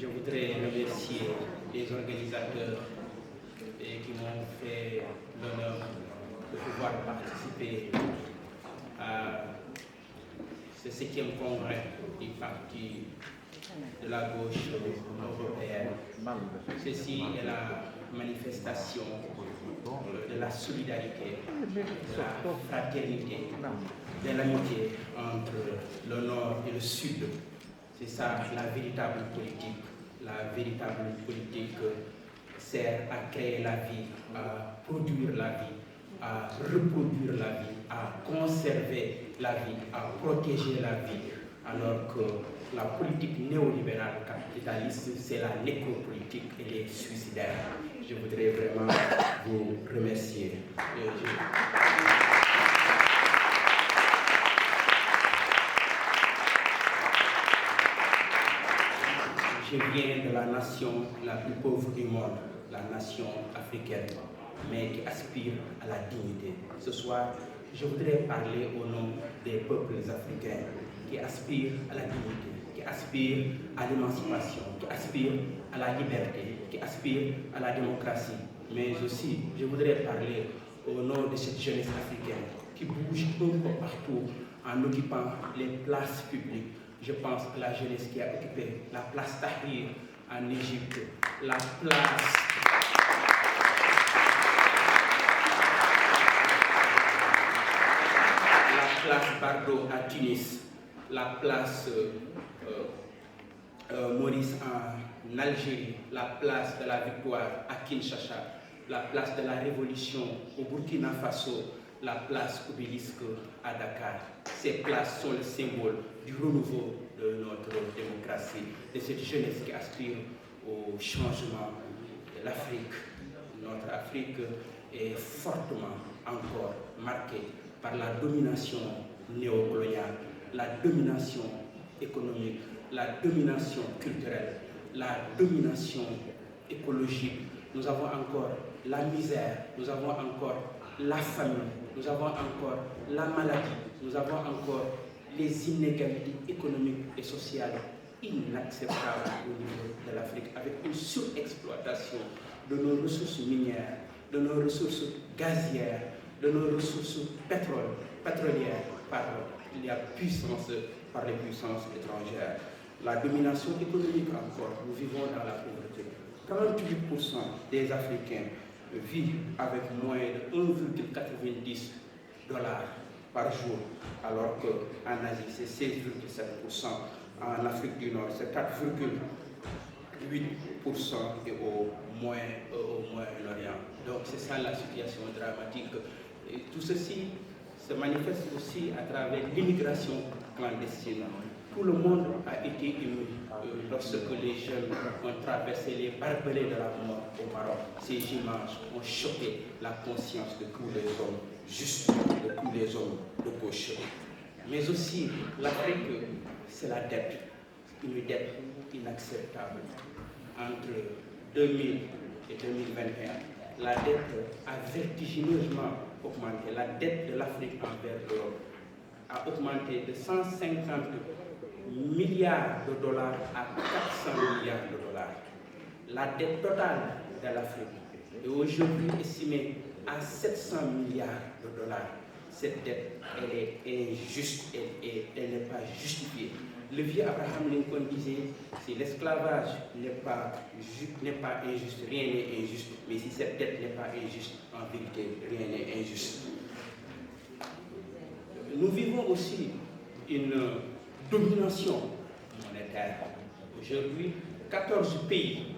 Je voudrais remercier les organisateurs qui m'ont fait l'honneur de pouvoir participer à ce 7e congrès du parti de la gauche européenne. Ceci est la manifestation de la solidarité, de la fraternité, de l'amitié entre le Nord et le Sud. C'est ça la véritable politique. La véritable politique sert à créer la vie, à produire la vie, à reproduire la vie, à conserver la vie, à protéger la vie, alors que la politique néolibérale capitaliste, c'est la nécropolitique et les suicidaires. Je voudrais vraiment vous remercier. Je viens de la nation la plus pauvre du monde, la nation africaine, mais qui aspire à la dignité. Ce soir, je voudrais parler au nom des peuples africains qui aspirent à la dignité, qui aspirent à l'émancipation, qui aspirent à la liberté, qui aspirent à la démocratie. Mais aussi, je voudrais parler au nom de cette jeunesse africaine qui bouge un peu partout en occupant les places publiques. Je pense à la jeunesse qui a occupé la place Tahrir en Égypte, la place Bardo à Tunis, la place Maurice en Algérie, la place de la victoire à Kinshasa, la place de la révolution au Burkina Faso, la place Obélisque à Dakar. Ces places sont le symbole du renouveau de notre démocratie, de cette jeunesse qui aspire au changement de l'Afrique. Notre Afrique est fortement encore marquée par la domination néocoloniale, la domination économique, la domination culturelle, la domination écologique. Nous avons encore la misère, nous avons encore la famine, nous avons encore la maladie, nous avons encore les inégalités économiques et sociales inacceptables au niveau de l'Afrique, avec une surexploitation de nos ressources minières, de nos ressources gazières, de nos ressources pétrolières par les puissances étrangères. La domination économique encore, nous vivons dans la pauvreté. 38% des Africains vivent avec moins de 1,90 $ par jour, alors qu'en Asie c'est 16,7%, en Afrique du Nord c'est 4,8% et au Moyen-Orient. Donc c'est ça la situation dramatique. Et tout ceci se manifeste aussi à travers l'immigration clandestine. Tout le monde a été ému lorsque les jeunes ont traversé les barbelés de la mort au Maroc. Ces images ont choqué la conscience de tous les hommes, juste de tous les hommes de gauche. Mais aussi, l'Afrique, c'est la dette, une dette inacceptable. Entre 2000 et 2021, la dette a vertigineusement augmenté. La dette de l'Afrique envers l'Europe a augmenté de 150 milliards de dollars à 400 milliards de dollars. La dette totale de l'Afrique est aujourd'hui estimée à 700 milliards de dollars. Cette dette, elle est injuste et elle n'est pas justifiée. Le vieux Abraham Lincoln disait, si l'esclavage n'est pas injuste, rien n'est injuste. Mais si cette dette n'est pas injuste, en vérité, rien n'est injuste. Nous vivons aussi une domination monétaire. Aujourd'hui, 14 pays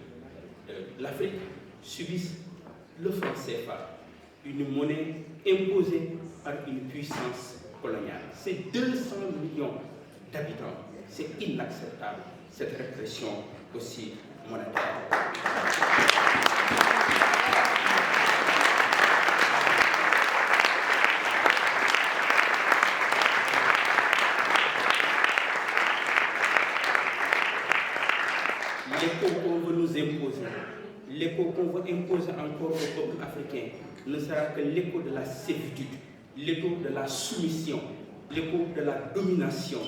de l'Afrique subissent le franc CFA, une monnaie imposée par une puissance coloniale. C'est 200 millions d'habitants. C'est inacceptable, cette répression aussi monétaire. L'écho qu'on veut nous imposer, l'écho qu'on veut imposer encore au peuple africain ne sera que l'écho de la servitude, l'écho de la soumission, l'écho de la domination.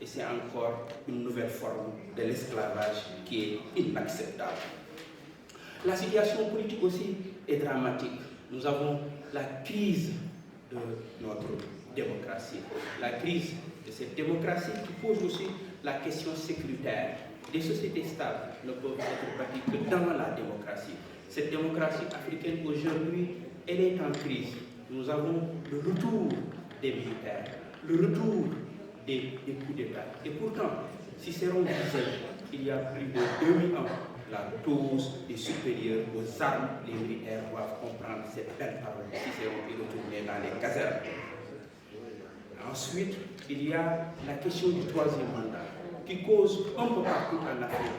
et c'est encore une nouvelle forme de l'esclavage qui est inacceptable. La situation politique aussi est dramatique. Nous avons la crise de notre démocratie, la crise de cette démocratie qui pose aussi la question sécuritaire. Des sociétés stables ne peuvent être bâties que dans la démocratie. Cette démocratie africaine aujourd'hui, elle est en crise. Nous avons le retour des militaires, le retour des coups d'État. Et pourtant, Cicéron disait il y a plus de 2000 ans, la dose est supérieure aux armes. Les militaires doivent comprendre cette belle parole de Cicéron et retourner dans les casernes. Ensuite, il y a la question du troisième mandat qui cause un peu partout en Afrique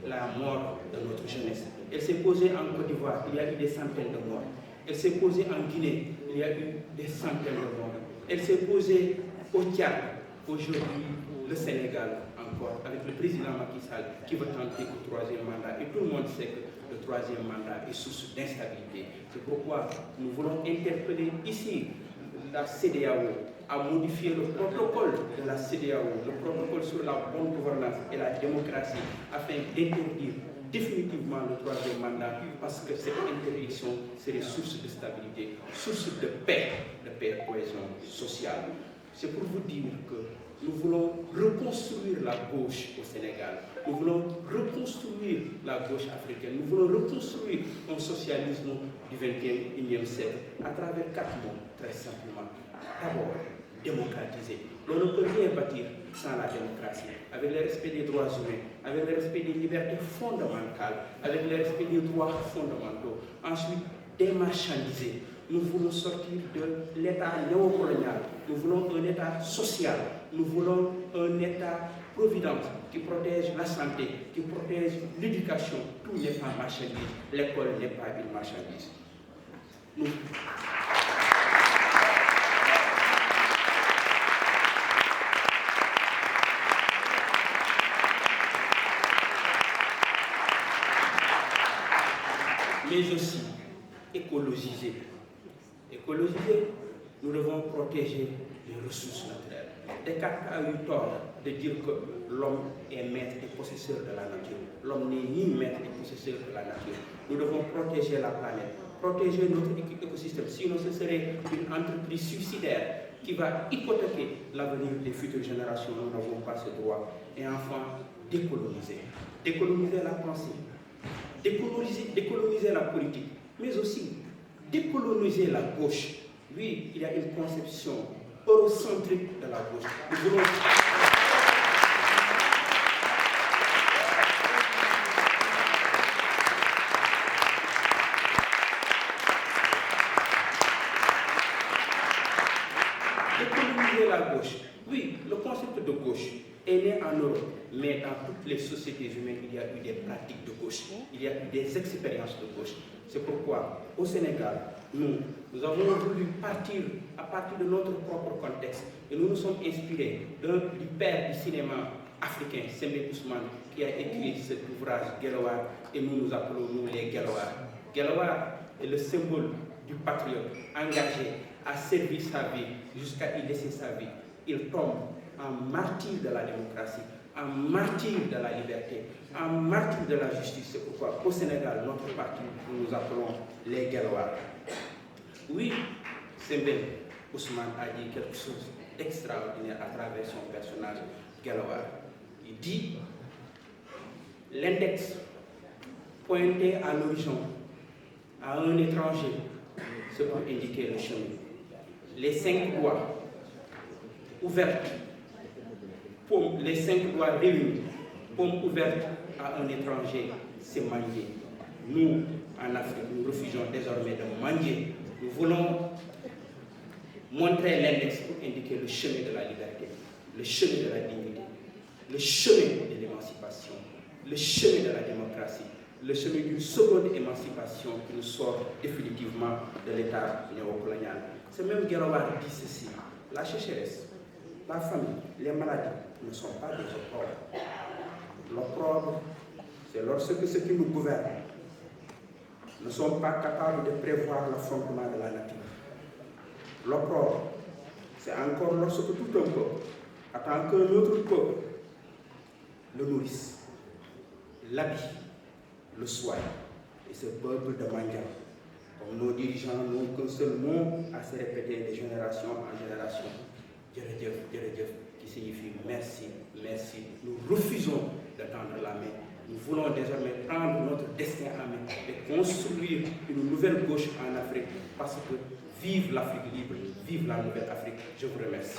la mort de notre jeunesse. Elle s'est posée en Côte d'Ivoire, il y a eu des centaines de morts. Elle s'est posée en Guinée, il y a eu des centaines de morts. Elle s'est posée au Tchad, aujourd'hui le Sénégal encore, avec le président Macky Sall qui veut tenter le troisième mandat. Et tout le monde sait que le troisième mandat est source d'instabilité. C'est pourquoi nous voulons interpeller ici la CEDEAO à modifier le protocole de la CEDEAO, le protocole sur la bonne gouvernance et la démocratie, afin d'interdire définitivement le troisième mandat, parce que cette interdiction serait source de stabilité, source de paix et cohésion sociale. C'est pour vous dire que nous voulons reconstruire la gauche au Sénégal, nous voulons reconstruire la gauche africaine, nous voulons reconstruire un socialisme du XXIe siècle à travers 4 mots, très simplement. D'abord, démocratiser. On ne peut rien bâtir sans la démocratie, avec le respect des droits humains, avec le respect des libertés fondamentales, avec le respect des droits fondamentaux. Ensuite, démarchandiser. Nous voulons sortir de l'État néocolonial. Nous voulons un État social. Nous voulons un État provident qui protège la santé, qui protège l'éducation. Tout n'est pas marchandise. L'école n'est pas une marchandise. Mais aussi écologiser. Écologiser, nous devons protéger les ressources naturelles. Descartes a eu tort de dire que l'homme est maître et possesseur de la nature. L'homme n'est ni maître et possesseur de la nature. Nous devons protéger la planète, protéger notre écosystème. Sinon, ce serait une entreprise suicidaire qui va hypothéquer l'avenir des futures générations. Nous n'avons pas ce droit. Et enfin, décoloniser. Décoloniser la pensée. Décoloniser la politique, mais aussi décoloniser la gauche. Oui, il y a une conception eurocentrique de la gauche. Nous voulons... décoloniser la gauche. Oui, le concept de gauche est né en Europe, mais dans toutes les sociétés humaines, il y a eu des pratiques de gauche, il y a eu des expériences de gauche. C'est pourquoi, au Sénégal, nous avons voulu partir à partir de notre propre contexte. Et nous nous sommes inspirés du père du cinéma africain, Sembé Ousmane, qui a écrit cet ouvrage, Guelwaar, et nous nous appelons nous les Guelwaar. Guelwaar est le symbole du patriote engagé à servir sa vie jusqu'à y laisser sa vie. Il tombe en martyr de la démocratie, en martyr de la liberté, en martyr de la justice. C'est pourquoi au Sénégal, notre parti, nous nous appelons les Guelwaar. Oui, Sembé Ousmane a dit quelque chose d'extraordinaire à travers son personnage Guelwaar. Il dit l'index pointé à l'horizon à un étranger, c'est pour indiquer le chemin. Les 5 doigts ouvertes, les 5 doigts réunis, paume ouverte à un étranger, c'est mendier. Nous, en Afrique, nous refusons désormais de mendier. Nous voulons montrer l'index pour indiquer le chemin de la liberté, le chemin de la dignité, le chemin de l'émancipation, le chemin de la démocratie, le chemin d'une seconde émancipation qui nous sort définitivement de l'État néocolonial. C'est même Guelwaar dit ceci, la sécheresse, la famine, les maladies ne sont pas des opprobres. L'opprobre, c'est lorsque ceux qui nous gouvernent ne sont pas capables de prévoir l'affrontement de la nature. L'opprobre, c'est encore lorsque tout un peuple attend qu'un autre peuple le nourrisse, l'habille, le soigne. Et ce peuple de Mandiang, comme nos dirigeants n'ont qu'un seul mot à se répéter de génération en génération, Djeredjef, qui signifie merci, merci. Nous refusons de tendre la main. Nous voulons désormais prendre notre destin en main et construire une nouvelle gauche en Afrique, parce que vive l'Afrique libre, vive la nouvelle Afrique. Je vous remercie.